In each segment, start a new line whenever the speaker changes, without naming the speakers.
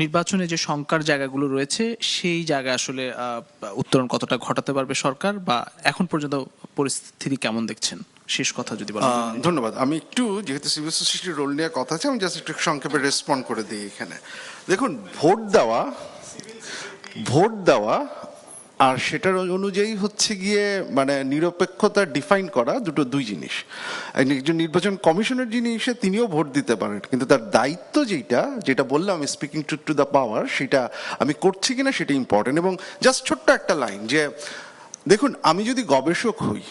নির্বাচনে যে শঙ্কার জায়গাগুলো রয়েছে সেই জায়গায় আসলে উত্তরণ কতটা ঘটাতে পারবে সরকার, বা এখন পর্যন্ত পরিস্থিতি কেমন দেখছেন? শেষ কথা যদি বলেন।
ধন্যবাদ। আমি একটু, যেহেতু সিভিল সোসাইটির রোল নিয়ে কথা আছে, আমি জাস্ট একটু সংক্ষেপে রেসপন্ড করে দিই এখানে। দেখুন, ভোট দেওয়া আর সেটার অনুযায়ী হচ্ছে গিয়ে মানে নিরপেক্ষতা ডিফাইন করা দুই জিনিস। একজন নির্বাচন কমিশনের যিনি এসে তিনিও ভোট দিতে পারেন, কিন্তু তার দায়িত্ব যেটা বললাম স্পিকিং টু দ্য পাওয়ার, সেটা আমি করছি কিনা সেটা ইম্পর্টেন্ট। এবং জাস্ট ছোট্ট একটা লাইন, যে দেখুন, আমি যদি গবেষক হই,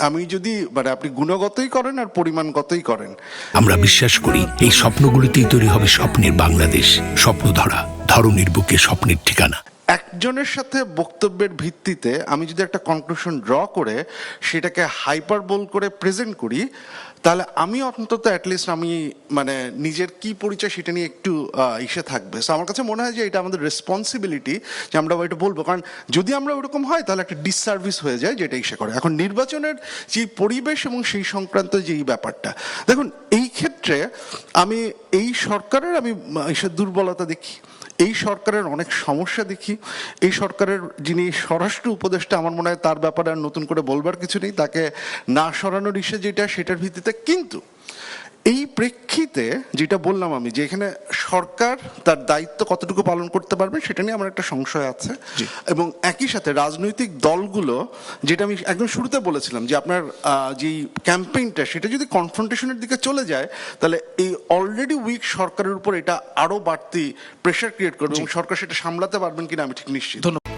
আমি যদি মানে আপনি গুণগতই করেন আর পরিমাণগতই করেন,
আমরা বিশ্বাস করি এই স্বপ্নগুলিতেই তৈরি হবে স্বপ্নের বাংলাদেশ। স্বপ্ন ধরনীর বুকে স্বপ্নের ঠিকানা।
একজনের সাথে বক্তব্যের ভিত্তিতে আমি যদি একটা কনক্লুশন ড্র করে সেটাকে হাইপারবোল করে প্রেজেন্ট করি, তাহলে আমি অন্তত অ্যাটলিস্ট আমি মানে নিজের কি পরিচয় সেটা নিয়ে একটু ইসে থাকবে। সো আমার কাছে মনে হয় যে এটা আমাদের রেসপন্সিবিলিটি যে আমরা এটা বলবো, কারণ যদি আমরা ওরকম হয় তাহলে একটা ডিসসার্ভিস হয়ে যায় যেটা ইসে করে। এখন নির্বাচনের যে পরিবেশ এবং সেই সংক্রান্ত যেই ব্যাপারটা, দেখুন এই ক্ষেত্রে আমি এই সরকারের ইসের দুর্বলতা দেখি, এই সরকারের অনেক সমস্যা দেখি। এই সরকারের যিনি স্বরাষ্ট্র উপদেষ্টা, আমার মনে হয় তার ব্যাপারে আর নতুন করে বলবার কিছু নেই, তাকে না সরানোর ইস্যু সেটার ভিত্তিতে। কিন্তু এই প্রেক্ষিতে যেটা বললাম আমি, যে এখানে সরকার তার দায়িত্ব কতটুকু পালন করতে পারবে সেটা নিয়ে আমার একটা সংশয় আছে। এবং একই সাথে রাজনৈতিক দলগুলো, যেটা আমি একদম শুরুতে বলেছিলাম, যে আপনার যেই ক্যাম্পেইনটা সেটা যদি কনফ্রন্টেশনের দিকে চলে যায়, তাহলে এই অলরেডি উইক সরকারের উপর এটা আরো বাড়তি প্রেশার ক্রিয়েট করবে, এবং সরকার সেটা সামলাতে পারবেন কিনা আমি ঠিক নিশ্চিত।
ধন্যবাদ।